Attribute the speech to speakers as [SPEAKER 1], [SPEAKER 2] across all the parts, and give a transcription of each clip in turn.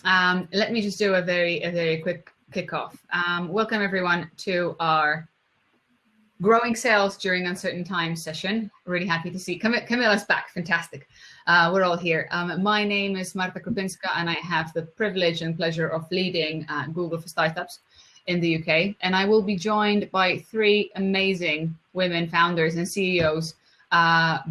[SPEAKER 1] Let me just do a very quick kickoff. Welcome everyone to our Growing Sales During Uncertain Times session. Really happy to see Camilla's back. Fantastic. We're all here. My name is Marta Krupinska, and I have the privilege and pleasure of leading Google for Startups in the UK. And I will be joined by three amazing women founders and CEOs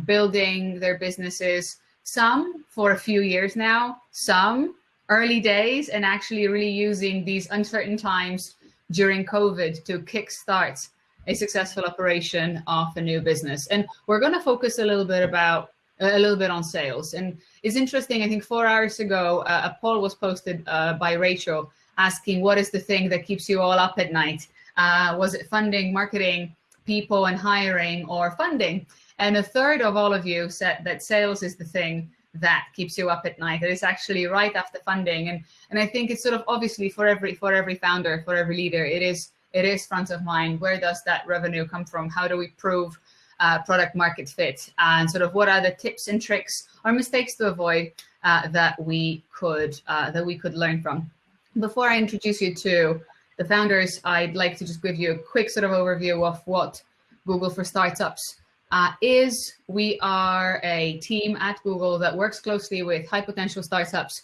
[SPEAKER 1] building their businesses, some for a few years now, some early days, and actually really using these uncertain times during COVID to kickstart a successful operation of a new business. And we're going to focus a little bit on sales. And it's interesting, I think 4 hours ago, a poll was posted by Rachel asking, what is the thing that keeps you all up at night? Was it funding, marketing, people and hiring, or funding? And a third of all of you said that sales is the thing that keeps you up at night. That is actually right after funding. And I think it's sort of obviously for every founder, for every leader, it is front of mind. Where does that revenue come from? How do we prove product market fit? And sort of what are the tips and tricks or mistakes to avoid that we could learn from? Before I introduce you to the founders, I'd like to just give you a quick sort of overview of what Google for Startups is. We are a team at Google that works closely with high potential startups.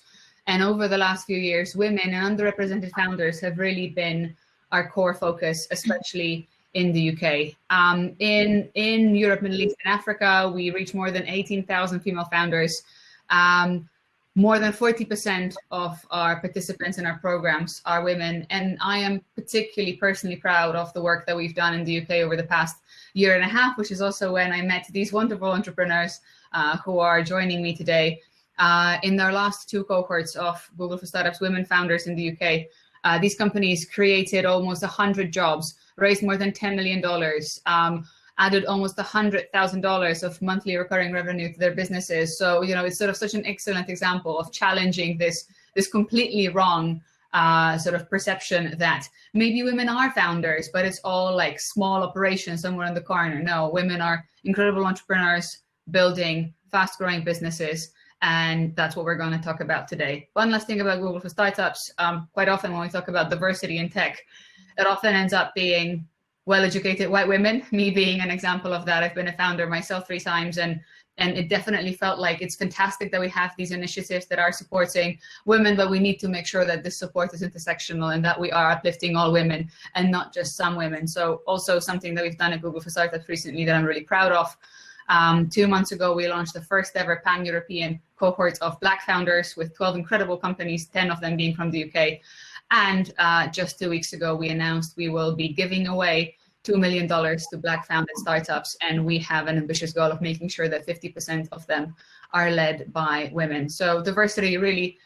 [SPEAKER 1] And over the last few years, women and underrepresented founders have really been our core focus, especially in the UK. In Europe, Middle East, and Africa, we reach more than 18,000 female founders. More than 40% of our participants in our programs are women. And I am particularly personally proud of the work that we've done in the UK over the past year and a half, which is also when I met these wonderful entrepreneurs who are joining me today. In our last two cohorts of Google for Startups women founders in the UK, these companies created almost 100 jobs, raised more than $10 million, added almost $100,000 of monthly recurring revenue to their businesses. So, you know, it's sort of such an excellent example of challenging this completely wrong sort of perception that maybe women are founders, but it's all like small operations somewhere in the corner. No, women are incredible entrepreneurs building fast growing businesses. And that's what we're going to talk about today. One last thing about Google for Startups. Quite often when we talk about diversity in tech, it often ends up being well-educated white women, me being an example of that. I've been a founder myself 3 times, and it definitely felt like it's fantastic that we have these initiatives that are supporting women, but we need to make sure that this support is intersectional and that we are uplifting all women and not just some women. So also something that we've done at Google for Startups recently that I'm really proud of. 2 months ago, we launched the first ever pan-European cohort of Black founders with 12 incredible companies, 10 of them being from the UK. And just 2 weeks ago, we announced we will be giving away $2 million to Black founded startups. And we have an ambitious goal of making sure that 50% of them are led by women. So diversity really,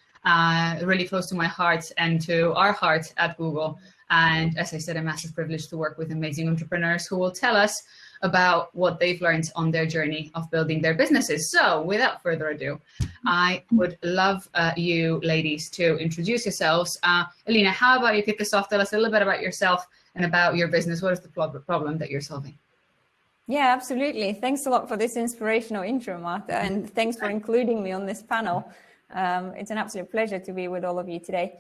[SPEAKER 1] really close to my heart and to our heart at Google. And as I said, a massive privilege to work with amazing entrepreneurs who will tell us about what they've learned on their journey of building their businesses. So without further ado, I would love you ladies to introduce yourselves. Elina, how about you kick us off? Tell us a little bit about yourself and about your business. What is the problem that you're solving?
[SPEAKER 2] Yeah, absolutely. Thanks a lot for this inspirational intro, Marta, and thanks for including me on this panel. It's an absolute pleasure to be with all of you today.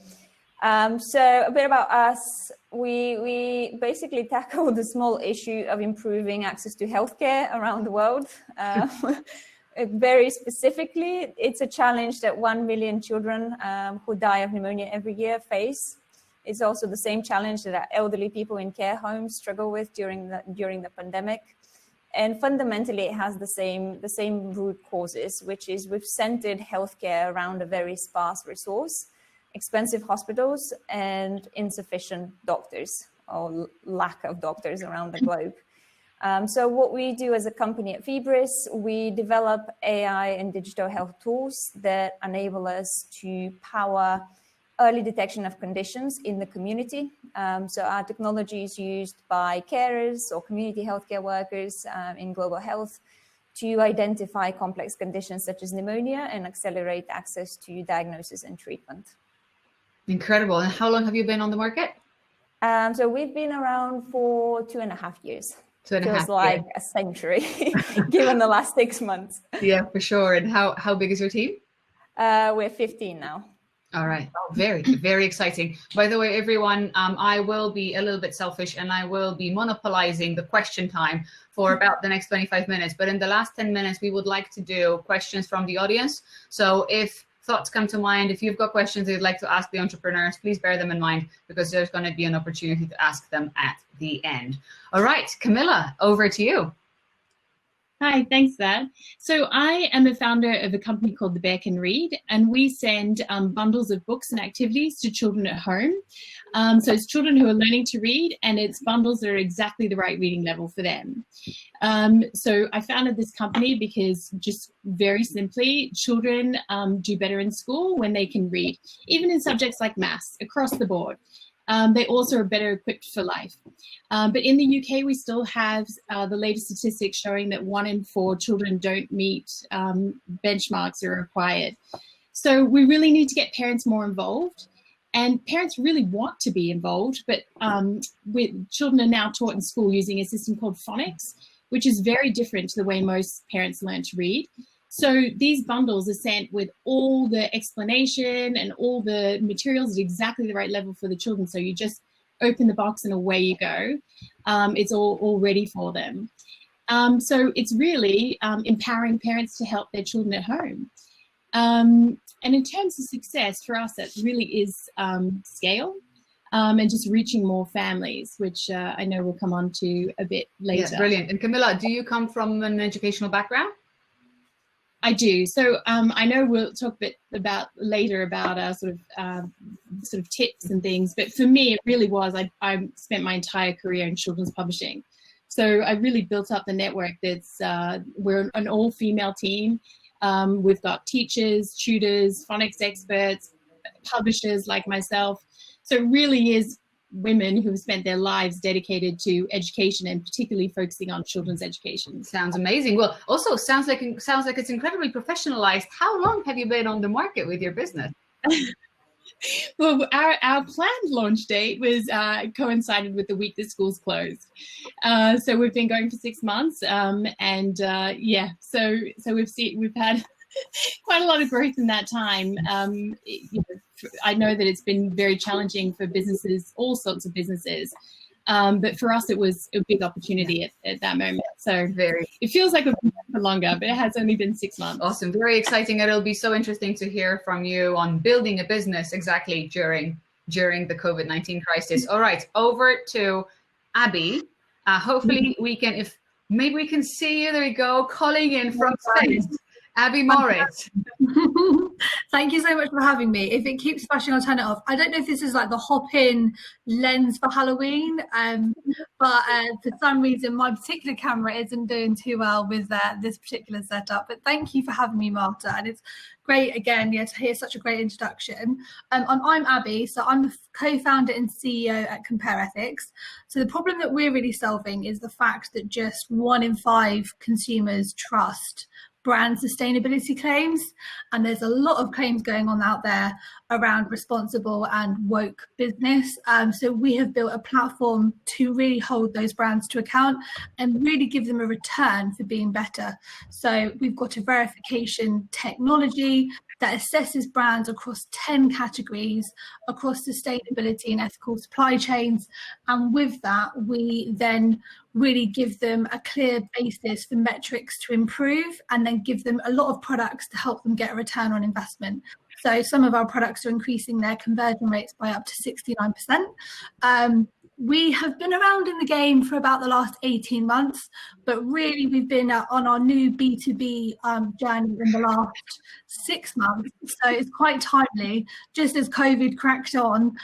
[SPEAKER 2] So a bit about us. We basically tackle the small issue of improving access to healthcare around the world. Very specifically, it's a challenge that 1 million children who die of pneumonia every year face. It's also the same challenge that elderly people in care homes struggle with during the pandemic. And fundamentally, it has the same root causes, which is we've centered healthcare around a very sparse resource, expensive hospitals, and insufficient doctors, or lack of doctors around the globe. So what we do as a company at Feebris, we develop AI and digital health tools that enable us to power early detection of conditions in the community. So our technology is used by carers or community healthcare workers in global health to identify complex conditions such as pneumonia and accelerate access to diagnosis and treatment. Incredible. And how long have you been on the market? So we've been around for 2.5 years. Feels like a century, given the last 6 months.
[SPEAKER 1] Yeah, for sure. And how big is your team?
[SPEAKER 2] We're 15 now.
[SPEAKER 1] All right. Oh, very, very exciting. By the way, everyone, I will be a little bit selfish and I will be monopolizing the question time for about the next 25 minutes. But in the last 10 minutes, we would like to do questions from the audience. So if thoughts come to mind, if you've got questions that you'd like to ask the entrepreneurs, please bear them in mind, because there's going to be an opportunity to ask them at the end. All right, Camilla, over to you.
[SPEAKER 3] Hi, thanks for that. So I am a founder of a company called The Bear Can Read, and we send bundles of books and activities to children at home. So it's children who are learning to read, and it's bundles that are exactly the right reading level for them. So I founded this company because, just very simply, children do better in school when they can read, even in subjects like maths, across the board. They also are better equipped for life. But in the UK, we still have the latest statistics showing that 1 in 4 children don't meet benchmarks that are required. So we really need to get parents more involved. And parents really want to be involved, but children are now taught in school using a system called phonics, which is very different to the way most parents learn to read. So these bundles are sent with all the explanation and all the materials at exactly the right level for the children. So you just open the box and away you go. It's all ready for them. So it's really empowering parents to help their children at home. And in terms of success, for us, that really is scale and just reaching more families, which I know we'll come on to a bit later.
[SPEAKER 1] Yeah, brilliant. And Camilla, do you come from an educational background?
[SPEAKER 3] I do. So I know we'll talk a bit about later about our sort of tips and things. But for me, it really was, I spent my entire career in children's publishing. So I really built up the network that's, we're an all-female team. We've got teachers, tutors, phonics experts, publishers like myself. So it really is women who have spent their lives dedicated to education and particularly focusing on children's education.
[SPEAKER 1] Sounds amazing. Well, also sounds like it's incredibly professionalized. How long have you been on the market with your business?
[SPEAKER 3] Well, our planned launch date was coincided with the week that schools closed. So we've been going for 6 months, yeah. So we've had quite a lot of growth in that time. I know that it's been very challenging for businesses, all sorts of businesses. But for us, it was a big opportunity at that moment. So it feels like we've been there for longer, but it has only been 6 months.
[SPEAKER 1] Awesome. Very exciting. It'll be so interesting to hear from you on building a business exactly during the COVID-19 crisis. All right, over to Abbie. Hopefully we can, maybe we can see you. There we go, calling in from space. Abbie Moritz.
[SPEAKER 4] Thank you so much for having me. If it keeps flashing, I'll turn it off. I don't know if this is like the hop-in lens for Halloween, but for some reason my particular camera isn't doing too well with this particular setup. But thank you for having me, Marta, and it's great again, to hear such a great introduction. I'm Abbie, so I'm the co-founder and CEO at Compare Ethics. So the problem that we're really solving is the fact that just 1 in 5 consumers trust brand sustainability claims, and there's a lot of claims going on out there around responsible and woke business. So we have built a platform to really hold those brands to account and really give them a return for being better. So we've got a verification technology that assesses brands across 10 categories across sustainability and ethical supply chains. And with that, we then really give them a clear basis for metrics to improve, and then give them a lot of products to help them get a return on investment. So some of our products are increasing their conversion rates by up to 69%. We have been around in the game for about the last 18 months, but really we've been on our new B2B journey in the last 6 months. So it's quite timely. Just as COVID cracked on,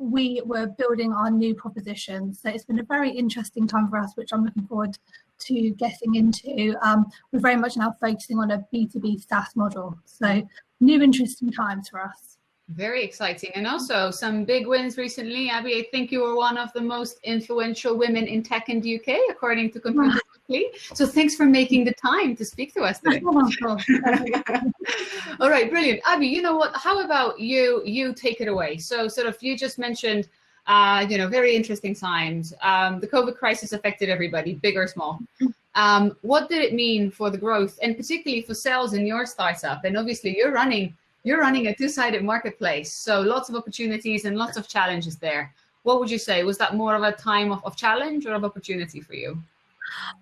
[SPEAKER 4] we were building our new proposition. So it's been a very interesting time for us, which I'm looking forward to getting into. We're very much now focusing on a B2B SaaS model. So new interesting times for us.
[SPEAKER 1] Very exciting. And also some big wins recently. Abbie, I think you were one of the most influential women in tech in the UK, according to Computer Weekly. So thanks for making the time to speak to us today. All right, brilliant. Abbie, you know what? How about you take it away? So sort of you just mentioned, very interesting times. The COVID crisis affected everybody, big or small. What did it mean for the growth and particularly for sales in your startup? And obviously you're running you're running a two-sided marketplace, so lots of opportunities and lots of challenges there. What would you say? Was that more of a time of challenge or of opportunity for you?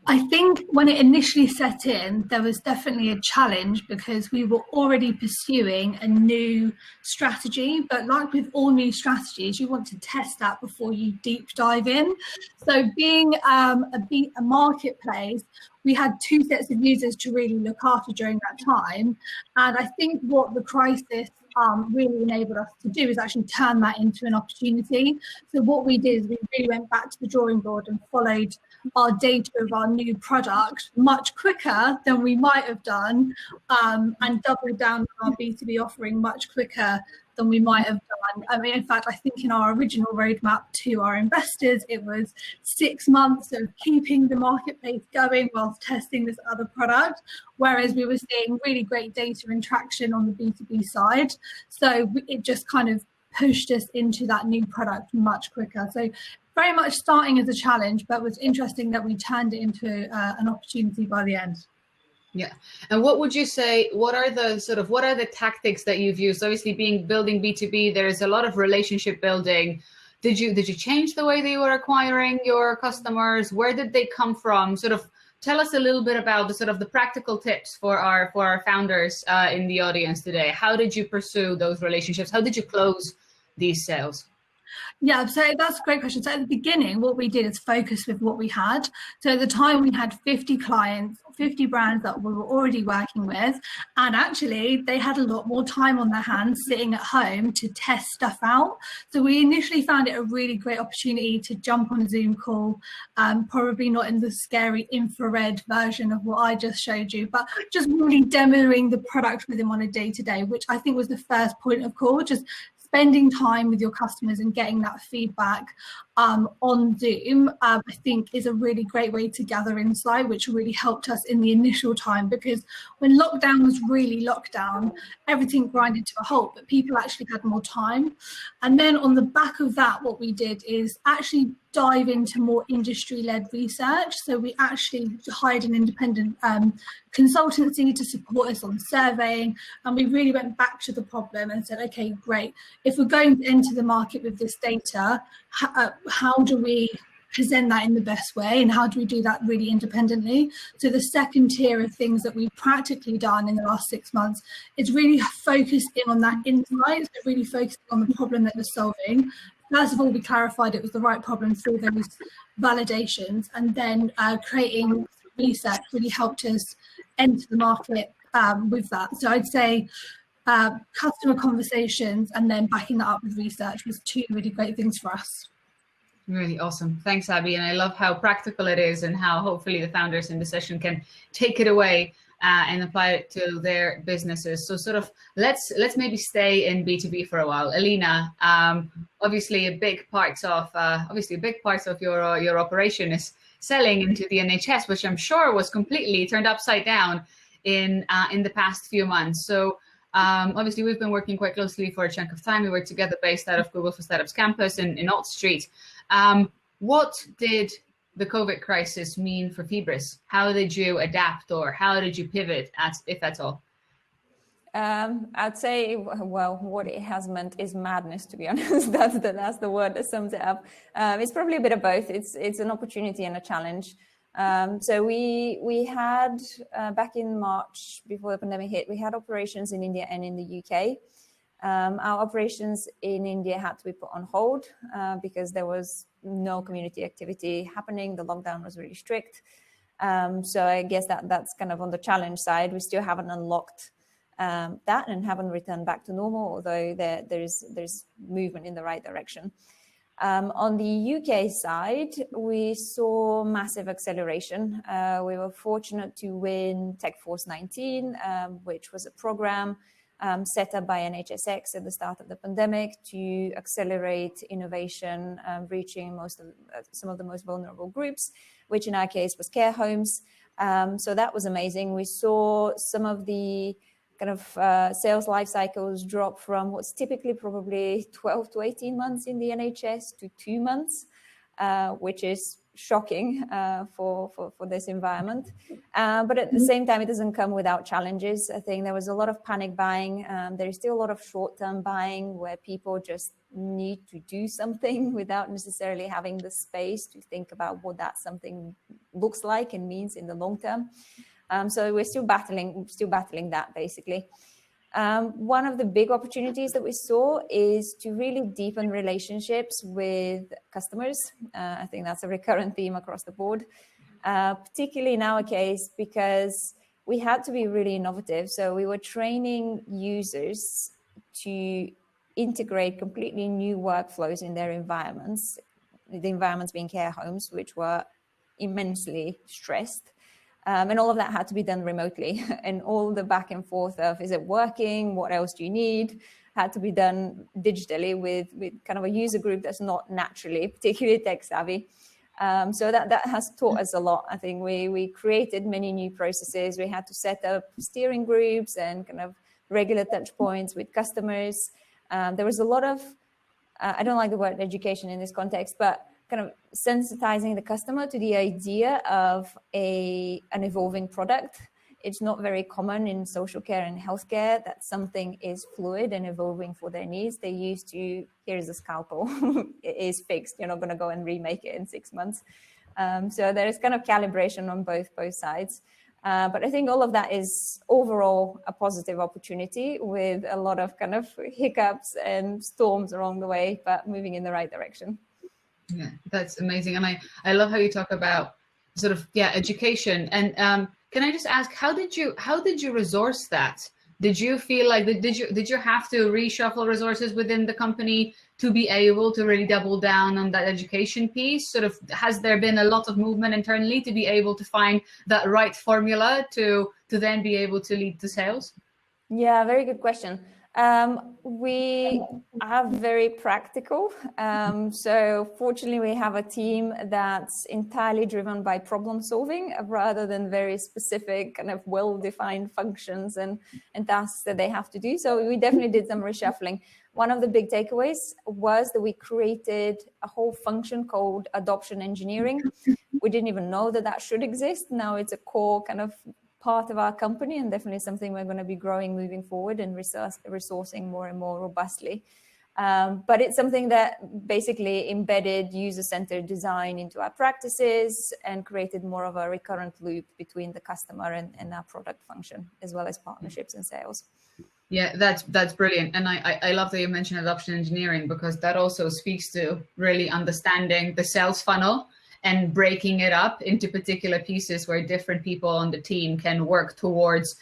[SPEAKER 4] I think when it initially set in, there was definitely a challenge because we were already pursuing a new strategy. But like with all new strategies, you want to test that before you deep dive in. So being a marketplace, we had two sets of users to really look after during that time. And I think what the crisis really enabled us to do is actually turn that into an opportunity. So what we did is we really went back to the drawing board and followed our data of our new product much quicker than we might have done, and doubled down on our B2B offering much quicker than we might have done. I mean, in fact, I think in our original roadmap to our investors, it was 6 months of keeping the marketplace going whilst testing this other product, whereas we were seeing really great data and traction on the B2B side. So it just kind of pushed us into that new product much quicker. So very much starting as a challenge, but it was interesting that we turned it into an opportunity by the end.
[SPEAKER 1] Yeah. And what would you say, what are the tactics that you've used? Obviously building B2B, there's a lot of relationship building. Did you change the way that you were acquiring your customers? Where did they come from? Sort of tell us a little bit about the practical tips for our founders in the audience today. How did you pursue those relationships? How did you close these sales?
[SPEAKER 4] Yeah, so that's a great question. So at the beginning, what we did is focus with what we had. So at the time we had 50 clients, 50 brands that we were already working with. And actually they had a lot more time on their hands sitting at home to test stuff out. So we initially found it a really great opportunity to jump on a Zoom call, probably not in the scary infrared version of what I just showed you, but just really demoing the product with them on a day-to-day, which I think was the first point of call, just spending time with your customers and getting that feedback on Zoom, I think is a really great way to gather insight, which really helped us in the initial time, because when lockdown was really lockdown, everything grinded to a halt, but people actually had more time. And then on the back of that, what we did is actually dive into more industry-led research. So we actually hired an independent consultancy to support us on surveying, and we really went back to the problem and said, okay, great, if we're going to enter the market with this data, how do we present that in the best way, and how do we do that really independently? So the second tier of things that we've practically done in the last 6 months is really focus in on that insight, so really focusing on the problem that we're solving. First of all, we clarified it was the right problem through those validations, and then creating research really helped us enter the market with that. So I'd say customer conversations and then backing that up with research was two really great things for us.
[SPEAKER 1] Really awesome. Thanks, Abbie. And I love how practical it is and how hopefully the founders in the session can take it away and apply it to their businesses. So let's maybe stay in B2B for a while. Elina, obviously a big part of your operation is selling into the NHS, which I'm sure was completely turned upside down in the past few months. So obviously we've been working quite closely for a chunk of time. We work together based out of Google for Startups campus in Alt Street. What did the COVID crisis mean for Feebris? How did you adapt, or how did you pivot, if at all?
[SPEAKER 2] I'd say, well, what it has meant is madness, to be honest. That's the word that sums it up. It's probably a bit of both. It's an opportunity and a challenge. So we had, back in March, before the pandemic hit, we had operations in India and in the UK. Our operations in India had to be put on hold because there was no community activity happening. The lockdown was really strict. So I guess that's kind of on the challenge side. We still haven't unlocked that and haven't returned back to normal, although there's movement in the right direction. On the UK side, we saw massive acceleration. We were fortunate to win TechForce 19, which was a program set up by NHSX at the start of the pandemic to accelerate innovation, reaching some of the most vulnerable groups, which in our case was care homes. So that was amazing. We saw some of the kind of sales life cycles drop from what's typically probably 12 to 18 months in the NHS to 2 months, which is shocking for this environment. But at the same time, it doesn't come without challenges. I think there was a lot of panic buying. There is still a lot of short-term buying where people just need to do something without necessarily having the space to think about what that something looks like and means in the long term. So we're still battling that basically. One of the big opportunities that we saw is to really deepen relationships with customers. I think that's a recurrent theme across the board, particularly in our case, because we had to be really innovative. So we were training users to integrate completely new workflows in their environments, the environments being care homes, which were immensely stressed. And all of that had to be done remotely, and all the back and forth of, is it working? What else do you need? Had to be done digitally with kind of a user group that's not naturally particularly tech savvy. So that has taught us a lot. I think we created many new processes. We had to set up steering groups and kind of regular touch points with customers. There was a lot of, I don't like the word education in this context, but kind of sensitizing the customer to the idea of an evolving product. It's not very common in social care and healthcare that something is fluid and evolving for their needs. They used to, here's a scalpel, it is fixed. You're not going to go and remake it in 6 months. So there is kind of calibration on both sides. But I think all of that is overall a positive opportunity with a lot of kind of hiccups and storms along the way, but moving in the right direction.
[SPEAKER 1] Yeah, that's amazing. And I love how you talk about sort of, education. And can I just ask, how did you resource that? Did you feel like, did you have to reshuffle resources within the company to be able to really double down on that education piece? Sort of, has there been a lot of movement internally to be able to find that right formula to then be able to lead to sales?
[SPEAKER 2] Yeah, very good question. We are very practical. So fortunately, we have a team that's entirely driven by problem solving rather than very specific kind of well-defined functions and tasks that they have to do. So we definitely did some reshuffling. One of the big takeaways was that we created a whole function called adoption engineering. We didn't even know that should exist. Now it's a core kind of part of our company, and definitely something we're going to be growing moving forward and resourcing more and more robustly. But it's something that basically embedded user-centered design into our practices and created more of a recurrent loop between the customer and our product function, as well as partnerships and sales.
[SPEAKER 1] Yeah, that's brilliant. And I love that you mentioned adoption engineering, because that also speaks to really understanding the sales funnel and breaking it up into particular pieces where different people on the team can work towards,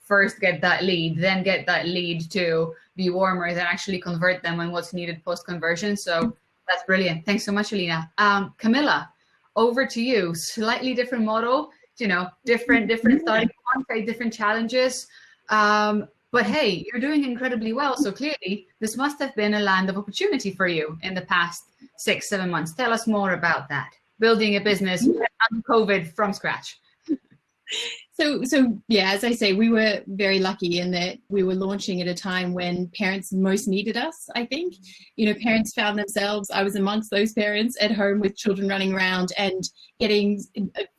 [SPEAKER 1] first get that lead, then get that lead to be warmer, then actually convert them on what's needed post-conversion. So that's brilliant. Thanks so much, Elina. Camilla, over to you. Slightly different model, different starting points, different challenges. But hey, you're doing incredibly well. So clearly this must have been a land of opportunity for you in the past 6-7 months. Tell us more about that. Building a business on COVID from scratch.
[SPEAKER 3] So yeah, as I say, we were very lucky in that we were launching at a time when parents most needed us, I think. Parents found themselves, I was amongst those parents at home with children running around and getting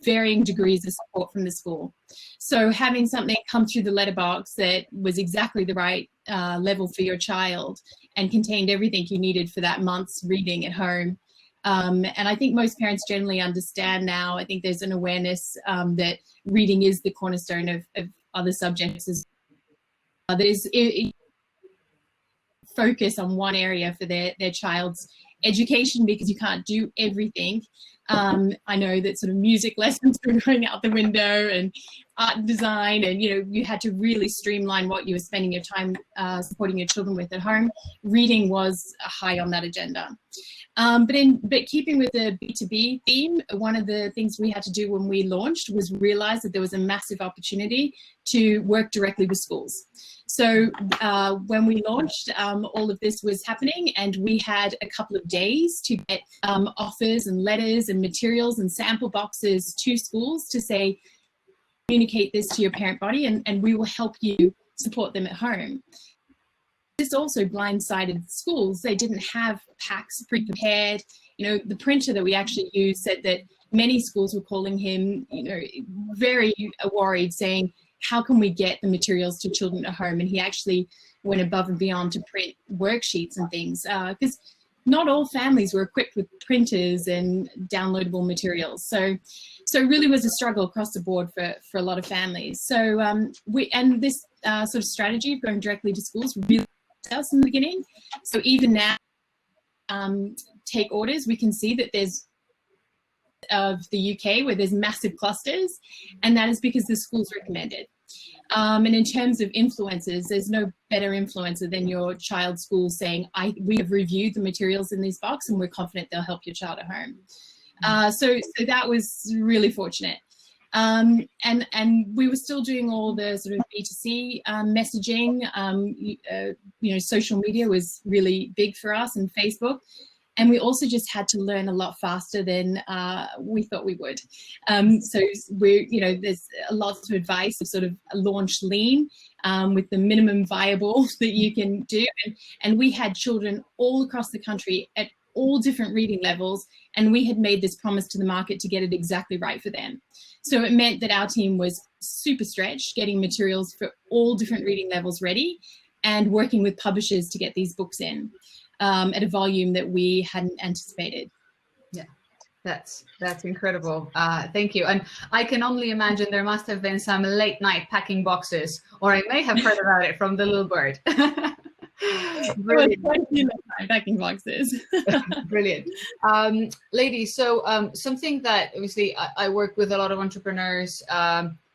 [SPEAKER 3] varying degrees of support from the school. So having something come through the letterbox that was exactly the right level for your child and contained everything you needed for that month's reading at home. And I think most parents generally understand now. I think there's an awareness that reading is the cornerstone of other subjects. There's focus on one area for their child's education, because you can't do everything. I know that sort of music lessons were going out the window, and art and design, and you had to really streamline what you were spending your time supporting your children with at home. Reading was high on that agenda. But keeping with the B2B theme, one of the things we had to do when we launched was realize that there was a massive opportunity to work directly with schools. So when we launched, all of this was happening, and we had a couple of days to get offers and letters and materials and sample boxes to schools to say, communicate this to your parent body, and we will help you support them at home. this also blindsided schools. They didn't have packs pre-prepared. The printer that we actually used said that many schools were calling him, very worried, saying, how can we get the materials to children at home? And he actually went above and beyond to print worksheets and things, because not all families were equipped with printers and downloadable materials. So it really was a struggle across the board for a lot of families. So this sort of strategy of going directly to schools really helped us in the beginning. So even now, take orders, we can see that there's of the UK where there's massive clusters, and that is because the schools recommend it. And in terms of influencers, there's no better influencer than your child's school saying, we have reviewed the materials in this box and we're confident they'll help your child at home. So that was really fortunate. And we were still doing all the sort of B2C messaging. Social media was really big for us, and Facebook. And we also just had to learn a lot faster than we thought we would. So there's a lot of advice of sort of launch lean with the minimum viable that you can do. And we had children all across the country at all different reading levels, and we had made this promise to the market to get it exactly right for them. So it meant that our team was super stretched, getting materials for all different reading levels ready and working with publishers to get these books in. At a volume that we hadn't anticipated.
[SPEAKER 1] Yeah, that's incredible. Thank you. And I can only imagine there must have been some late night packing boxes, or I may have heard about it from the little bird. Brilliant.
[SPEAKER 3] Packing boxes.
[SPEAKER 1] Brilliant. Ladies, so something that obviously I work with a lot of entrepreneurs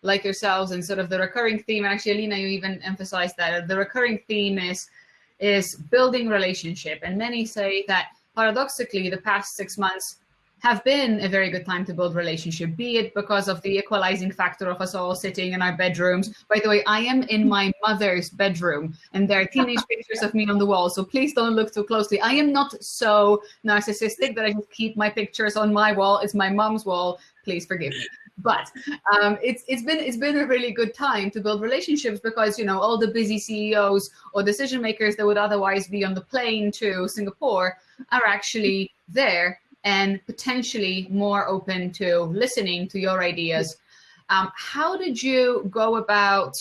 [SPEAKER 1] like yourselves, and sort of the recurring theme, and actually Elina, you even emphasized that, the recurring theme is building relationship. And many say that paradoxically the past 6 months have been a very good time to build relationship, be it because of the equalizing factor of us all sitting in our bedrooms. By the way, I am in my mother's bedroom and there are teenage pictures of me on the wall, so please don't look too closely. I am not so narcissistic that I just keep my pictures on my wall. It's my mom's wall. Please forgive me. But it's been a really good time to build relationships, because all the busy CEOs or decision makers that would otherwise be on the plane to Singapore are actually there and potentially more open to listening to your ideas. How did you go about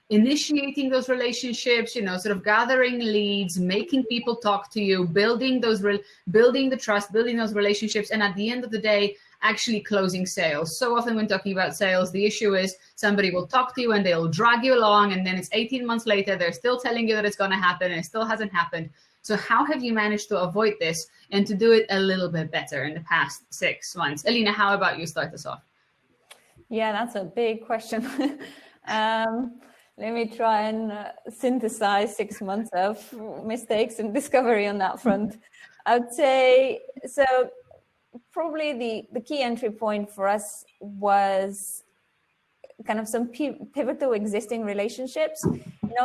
[SPEAKER 1] initiating those relationships? Sort of gathering leads, making people talk to you, building the trust, building those relationships, and at the end of the day, actually closing sales. So often when talking about sales, the issue is somebody will talk to you and they'll drag you along, and then it's 18 months later, they're still telling you that it's going to happen and it still hasn't happened. So how have you managed to avoid this and to do it a little bit better in the past 6 months? Elina, how about you start us off?
[SPEAKER 2] Yeah, that's a big question. Let me try and synthesize 6 months of mistakes and discovery on that front. I'd say, so probably the key entry point for us was kind of some pivotal existing relationships,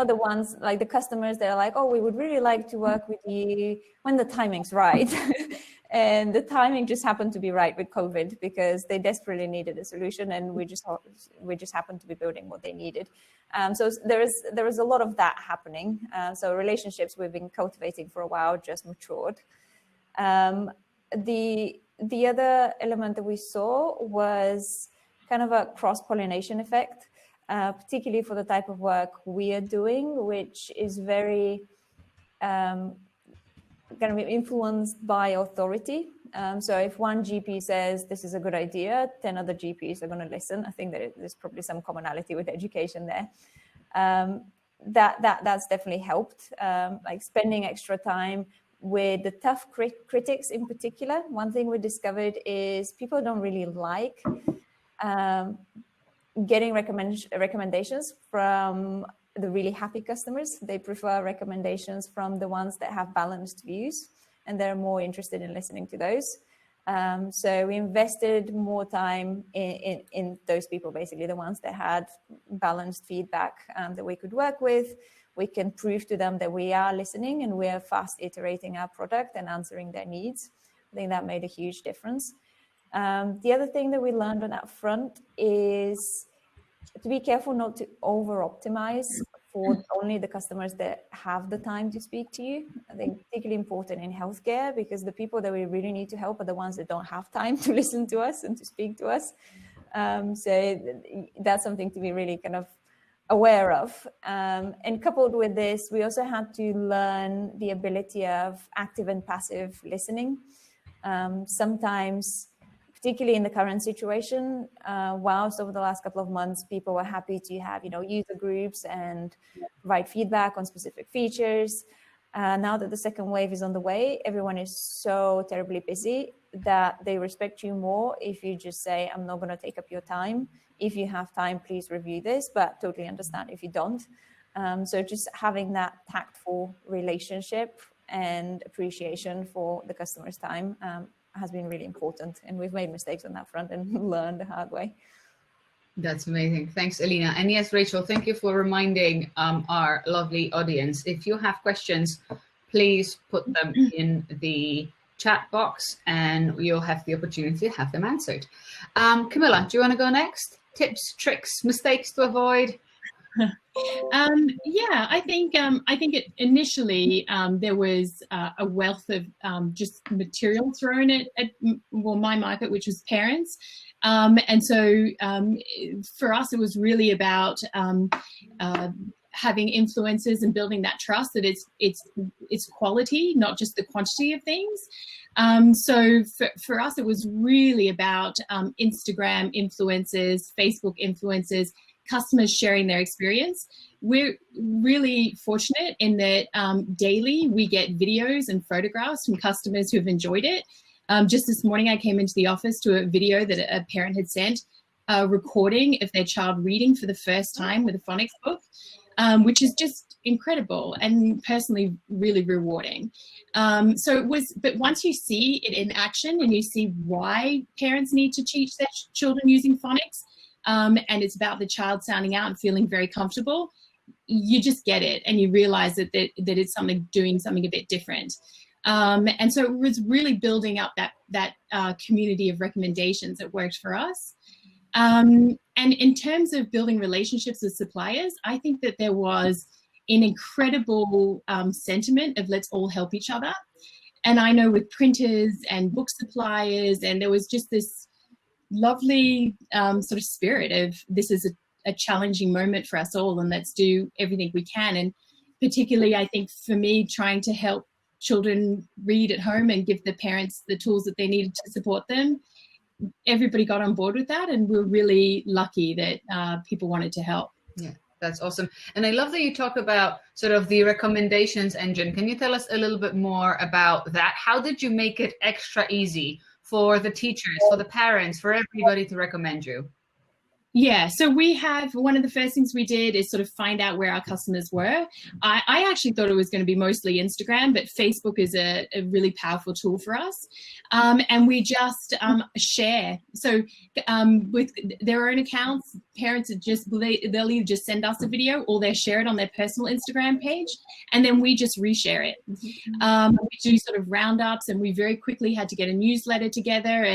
[SPEAKER 2] the ones like the customers that are like, oh, we would really like to work with you when the timing's right. And the timing just happened to be right with COVID, because they desperately needed a solution, and we just happened to be building what they needed. So there is a lot of that happening. So relationships we've been cultivating for a while just matured. The other element that we saw was kind of a cross-pollination effect, particularly for the type of work we are doing, which is very going to be influenced by authority. So if one GP says this is a good idea, 10 other GPs are going to listen. I think that there's probably some commonality with education there. That's definitely helped, like spending extra time with the tough critics in particular. One thing we discovered is people don't really like getting recommendations from the really happy customers. They prefer recommendations from the ones that have balanced views, and they're more interested in listening to those. So we invested more time in those people, basically the ones that had balanced feedback that we could work with. We can prove to them that we are listening and we are fast iterating our product and answering their needs. I think that made a huge difference. The other thing that we learned on that front is to be careful not to over-optimize for only the customers that have the time to speak to you. I think particularly important in healthcare, because the people that we really need to help are the ones that don't have time to listen to us and to speak to us. So that's something to be really kind of aware of. And coupled with this, we also had to learn the ability of active and passive listening. Sometimes, particularly in the current situation, whilst over the last couple of months, people were happy to have, user groups and provide feedback on specific features. Now that the second wave is on the way, everyone is so terribly busy that they respect you more if you just say, I'm not going to take up your time. If you have time, please review this, but totally understand if you don't. So just having that tactful relationship and appreciation for the customer's time has been really important. And we've made mistakes on that front and learned the hard way.
[SPEAKER 1] That's amazing. Thanks, Elina. And yes, Rachel, thank you for reminding our lovely audience. If you have questions, please put them in the chat box and you'll have the opportunity to have them answered. Camilla, do you want to go next? Tips, tricks, mistakes to avoid?
[SPEAKER 3] Yeah, I think initially there was a wealth of just material thrown at my market, which was parents. And so for us, it was really about having influencers and building that trust that it's quality, not just the quantity of things. So for us, it was really about Instagram influencers, Facebook influencers, customers sharing their experience. We're really fortunate in that daily we get videos and photographs from customers who have enjoyed it. Just this morning, I came into the office to a video that a parent had sent, a recording of their child reading for the first time with a phonics book, which is just incredible and personally really rewarding. But once you see it in action and you see why parents need to teach their children using phonics, and it's about the child sounding out and feeling very comfortable, you just get it and you realize that it's doing something a bit different. And so it was really building up that community of recommendations that worked for us. And in terms of building relationships with suppliers, I think that there was an incredible sentiment of let's all help each other. And I know with printers and book suppliers, and there was just this lovely sort of spirit of this is a challenging moment for us all and let's do everything we can. And particularly, I think for me, trying to help children read at home and give the parents the tools that they needed to support them, everybody got on board with that, and we're really lucky that people wanted to help.
[SPEAKER 1] Yeah, that's awesome. And I love that you talk about sort of the recommendations engine. Can you tell us a little bit more about that? How did you make it extra easy for the teachers, for the parents, for everybody to recommend you?
[SPEAKER 3] Yeah, so we have, one of the first things we did is sort of find out where our customers were. I actually thought it was going to be mostly Instagram, but Facebook is a really powerful tool for us. And we just share. So with their own accounts, parents they'll either just send us a video or they'll share it on their personal Instagram page, and then we just reshare it. We do sort of roundups, and we very quickly had to get a newsletter together,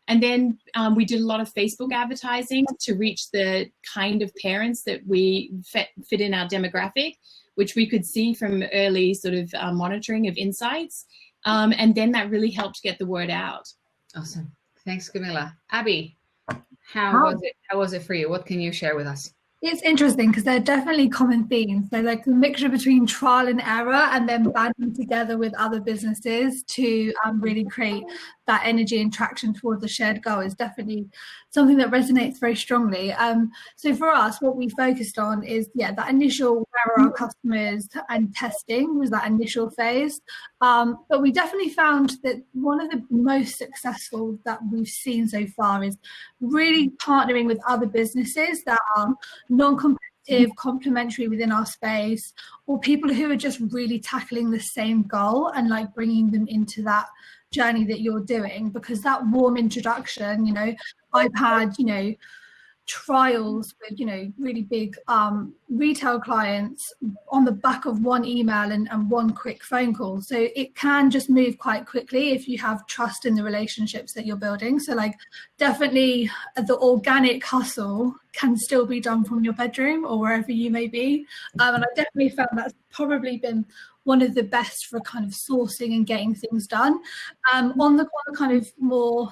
[SPEAKER 3] and then we did a lot of Facebook advertising to reach the kind of parents that we fit in our demographic, which we could see from early sort of monitoring of insights. And then that really helped get the word out.
[SPEAKER 1] Awesome. Thanks, Camilla. Abbie, how was it for you? What can you share with us?
[SPEAKER 4] It's interesting because there are definitely common themes. So like the mixture between trial and error and then banding together with other businesses to really create that energy and traction towards a shared goal is definitely something that resonates very strongly. So for us, what we focused on is, that initial where are our customers and testing was that initial phase. But we definitely found that one of the most successful that we've seen so far is really partnering with other businesses that are non-competitive, complementary within our space, or people who are just really tackling the same goal and like bringing them into that journey that you're doing. Because that warm introduction, I've had, trials with, you know, really big retail clients on the back of one email and one quick phone call. So it can just move quite quickly if you have trust in the relationships that you're building. So like definitely the organic hustle can still be done from your bedroom or wherever you may be. And I definitely found that's probably been one of the best for kind of sourcing and getting things done. On the kind of more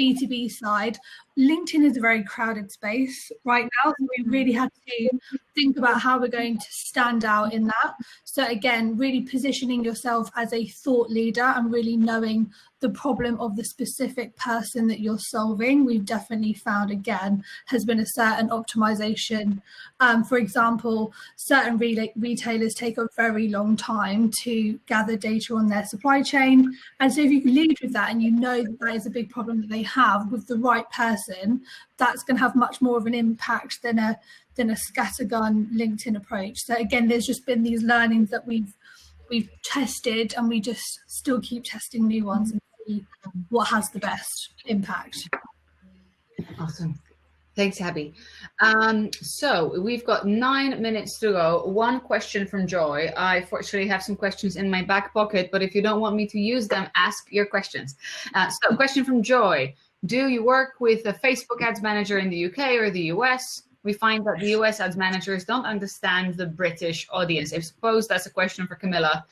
[SPEAKER 4] B2B side, LinkedIn is a very crowded space right now. So we really had to think about how we're going to stand out in that. So again, really positioning yourself as a thought leader and really knowing the problem of the specific person that you're solving, we've definitely found, again, has been a certain optimization. For example, certain retailers take a very long time to gather data on their supply chain. And so if you can lead with that and you know that that is a big problem that they have with the right person, that's going to have much more of an impact than a scattergun LinkedIn approach. So again, there's just been these learnings that we've tested, and we just still keep testing new ones and see what has the best impact.
[SPEAKER 1] Awesome. Thanks, Abbie. So we've got 9 minutes to go. One question from Joy. I fortunately have some questions in my back pocket, but if you don't want me to use them, ask your questions. So question from Joy. Do you work with a Facebook ads manager in the UK or the US? We find that the US ads managers don't understand the British audience. I suppose that's a question for Camilla.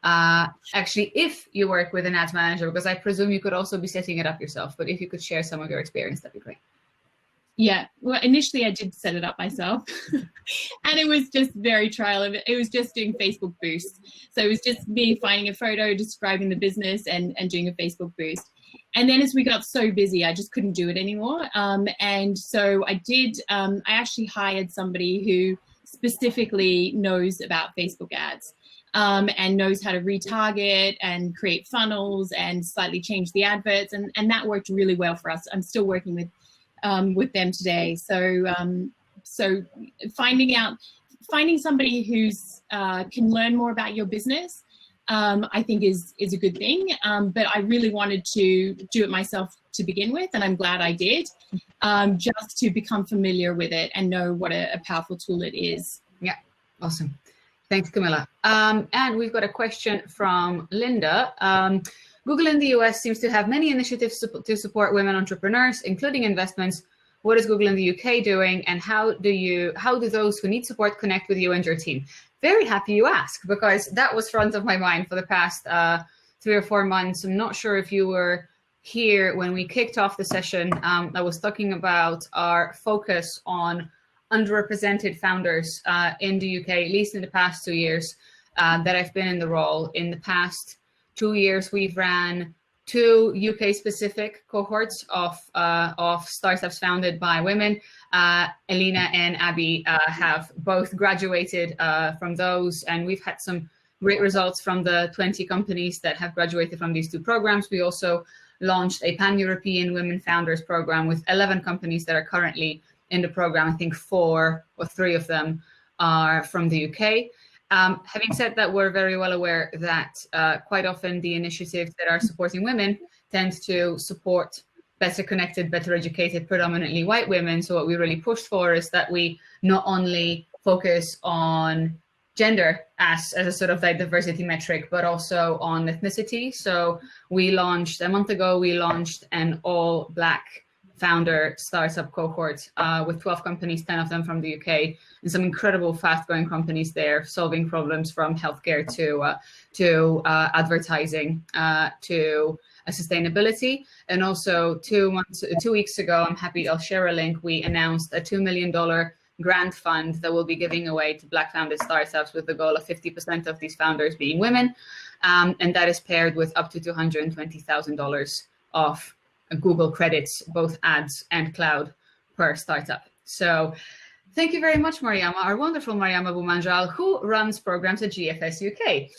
[SPEAKER 1] Actually, if you work with an ads manager, because I presume you could also be setting it up yourself, but if you could share some of your experience, that'd be great.
[SPEAKER 3] Yeah, well, initially I did set it up myself and it was just very trial of it. It was just doing Facebook boosts. So it was just me finding a photo, describing the business and doing a Facebook boost. And then as we got so busy, I just couldn't do it anymore. And so I actually hired somebody who specifically knows about Facebook ads and knows how to retarget and create funnels and slightly change the adverts. And that worked really well for us. I'm still working with them today. So finding somebody who's can learn more about your business, I think is a good thing. But I really wanted to do it myself to begin with, and I'm glad I did, just to become familiar with it and know what a powerful tool it is.
[SPEAKER 1] Yeah, awesome. Thanks, Camilla. And we've got a question from Linda. Google in the US seems to have many initiatives to support women entrepreneurs, including investments. What is Google in the UK doing, and how do those who need support connect with you and your team? Very happy you asked, because that was front of my mind for the past 3 or 4 months. I'm not sure if you were here when we kicked off the session. I was talking about our focus on underrepresented founders in the UK, at least in the past 2 years that I've been in the role. In the past 2 years, we've ran 2 UK-specific cohorts of startups founded by women. Elina and Abbie have both graduated from those, and we've had some great results from the 20 companies that have graduated from these 2 programs. We also launched a pan-European Women Founders program with 11 companies that are currently in the program. I think 4 or 3 of them are from the UK. Having said that, we're very well aware that quite often the initiatives that are supporting women tend to support better connected, better educated, predominantly white women. So what we really pushed for is that we not only focus on gender as a sort of like diversity metric, but also on ethnicity. So we launched, a month ago, we launched an all Black founder startup cohort with 12 companies, 10 of them from the UK, and some incredible fast-growing companies there, solving problems from healthcare to advertising to sustainability. And also 2 weeks ago, I'll share a link, we announced a $2 million grant fund that we'll be giving away to Black founded startups with the goal of 50% of these founders being women. And that is paired with up to $220,000 of Google credits, both ads and cloud per startup. So thank you very much, Mariama, our wonderful Mariama Boumanjal, who runs programs at GFS UK.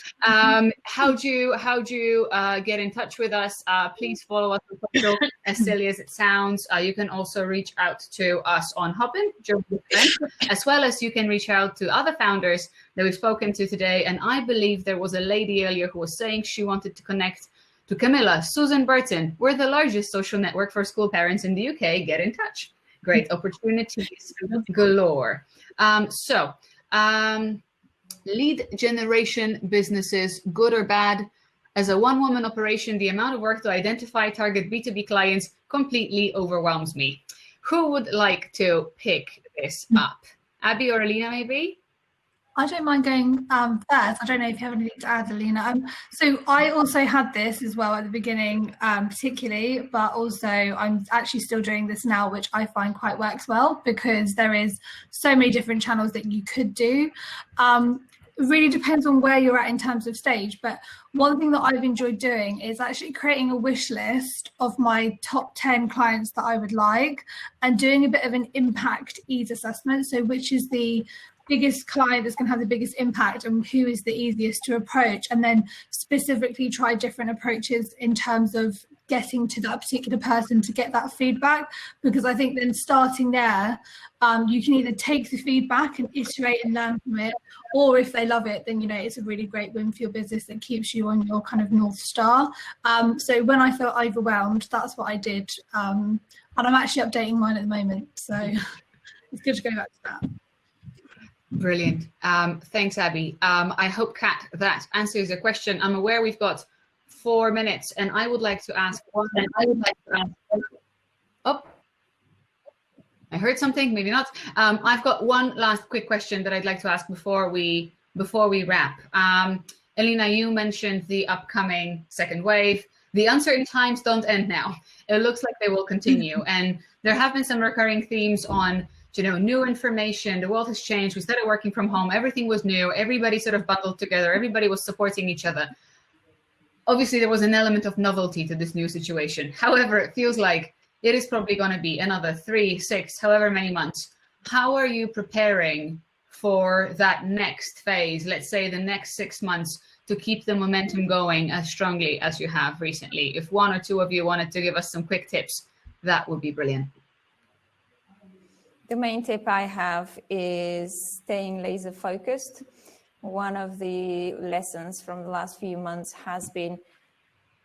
[SPEAKER 1] How do you get in touch with us? Please follow us on social, as silly as it sounds. You can also reach out to us on Hopin, as well as you can reach out to other founders that we've spoken to today. And I believe there was a lady earlier who was saying she wanted to connect to Camilla. Susan Burton, we're the largest social network for school parents in the UK. Get in touch. Great. Opportunities galore. Lead generation businesses, good or bad? As a one-woman operation, the amount of work to identify target B2B clients completely overwhelms me. Who would like to pick this up? Abbie or Elina, maybe?
[SPEAKER 4] I don't mind going first. I don't know if you have anything to add, Elina. So I also had this as well at the beginning, particularly, but also I'm actually still doing this now, which I find quite works well because there is so many different channels that you could do. It really depends on where you're at in terms of stage. But one thing that I've enjoyed doing is actually creating a wish list of my top 10 clients that I would like and doing a bit of an impact ease assessment. So which is the biggest client that's going to have the biggest impact and who is the easiest to approach, and then specifically try different approaches in terms of getting to that particular person to get that feedback. Because I think then starting there, you can either take the feedback and iterate and learn from it, or if they love it, then it's a really great win for your business that keeps you on your kind of North Star. So when I felt overwhelmed, that's what I did, and I'm actually updating mine at the moment, so it's good to go back to that.
[SPEAKER 1] Brilliant. Thanks, Abbie. I hope, Kat, that answers your question. I'm aware we've got 4 minutes, and I would like to ask one. Oh, I heard something, maybe not. I've got one last quick question that I'd like to ask before we wrap. Elina, you mentioned the upcoming second wave. The uncertain times don't end now. It looks like they will continue, and there have been some recurring themes on new information. The world has changed. We started working from home. Everything was new. Everybody sort of bundled together. Everybody was supporting each other. Obviously, there was an element of novelty to this new situation. However, it feels like it is probably going to be another 3, 6, however many months. How are you preparing for that next phase, let's say the next 6 months, to keep the momentum going as strongly as you have recently? If one or two of you wanted to give us some quick tips, that would be brilliant.
[SPEAKER 2] The main tip I have is staying laser focused. One of the lessons from the last few months has been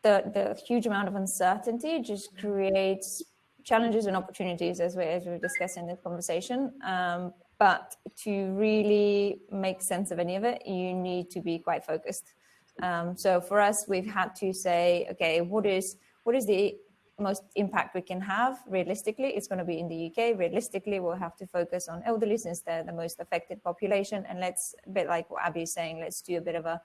[SPEAKER 2] the huge amount of uncertainty just creates challenges and opportunities, as we're discussing in this conversation. But to really make sense of any of it, you need to be quite focused. So for us, we've had to say, okay, what is the most impact we can have realistically? It's going to be in the UK. Realistically, we'll have to focus on elderly since they're the most affected population. And let's, a bit like what Abbie is saying, let's do a bit of a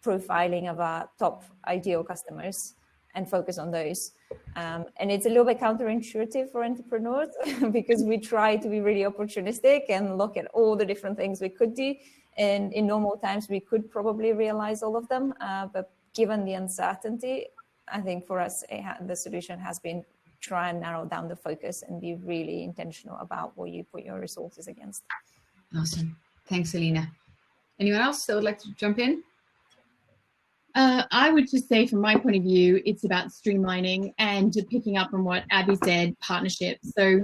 [SPEAKER 2] profiling of our top ideal customers and focus on those. And it's a little bit counterintuitive for entrepreneurs because we try to be really opportunistic and look at all the different things we could do. And in normal times, we could probably realize all of them. But given the uncertainty, I think for us, the solution has been try and narrow down the focus and be really intentional about what you put your resources against.
[SPEAKER 1] Awesome. Thanks, Elina. Anyone else that would like to jump in?
[SPEAKER 3] I would just say from my point of view, it's about streamlining and picking up on what Abbie said, partnerships. So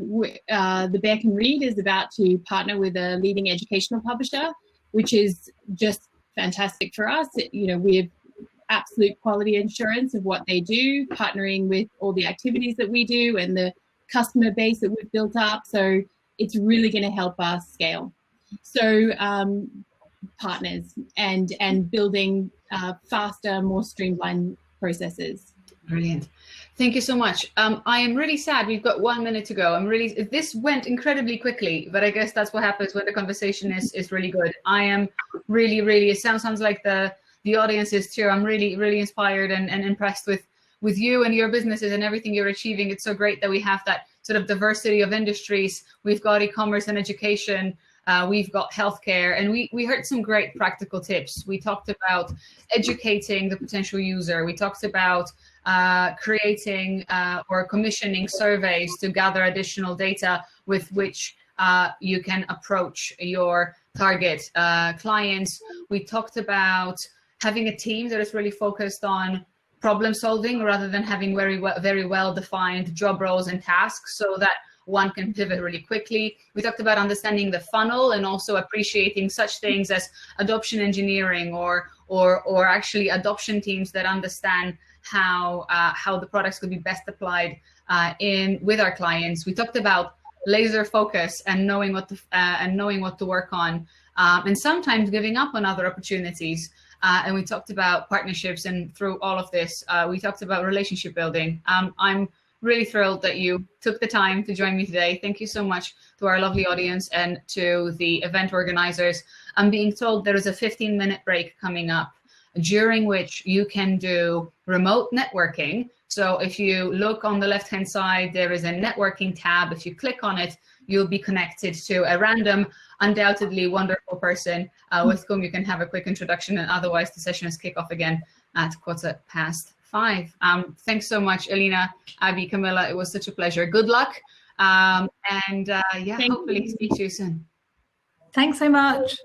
[SPEAKER 3] the Beck and Read is about to partner with a leading educational publisher, which is just fantastic for us. We have absolute quality assurance of what they do, partnering with all the activities that we do and the customer base that we've built up. So it's really going to help us scale. So partners and building faster, more streamlined processes.
[SPEAKER 1] Brilliant. Thank you so much. I am really sad we've got 1 minute to go. This went incredibly quickly, but I guess that's what happens when the conversation is really good. I am really, it sounds like the audience is too. I'm really inspired and impressed with you and your businesses and everything you're achieving. It's so great that we have that sort of diversity of industries. We've got e-commerce and education. We've got healthcare, and we heard some great practical tips. We talked about educating the potential user. We talked about creating or commissioning surveys to gather additional data with which you can approach your target clients. We talked about having a team that is really focused on problem solving rather than having very well defined job roles and tasks, so that one can pivot really quickly. We talked about understanding the funnel and also appreciating such things as adoption engineering or actually adoption teams that understand how the products could be best applied with our clients. We talked about laser focus and knowing what to work on, and sometimes giving up on other opportunities. And we talked about partnerships, and through all of this, we talked about relationship building. I'm really thrilled that you took the time to join me today. Thank you so much to our lovely audience and to the event organizers. I'm being told there is a 15-minute break coming up, during which you can do remote networking. So if you look on the left-hand side, there is a networking tab. If you click on it, you'll be connected to a random, undoubtedly wonderful person with whom you can have a quick introduction, and otherwise the sessions kick off again at 5:15. Thanks so much, Elina, Abbie, Camilla. It was such a pleasure. Good luck. Yeah, hopefully speak to you soon.
[SPEAKER 4] Thanks so much.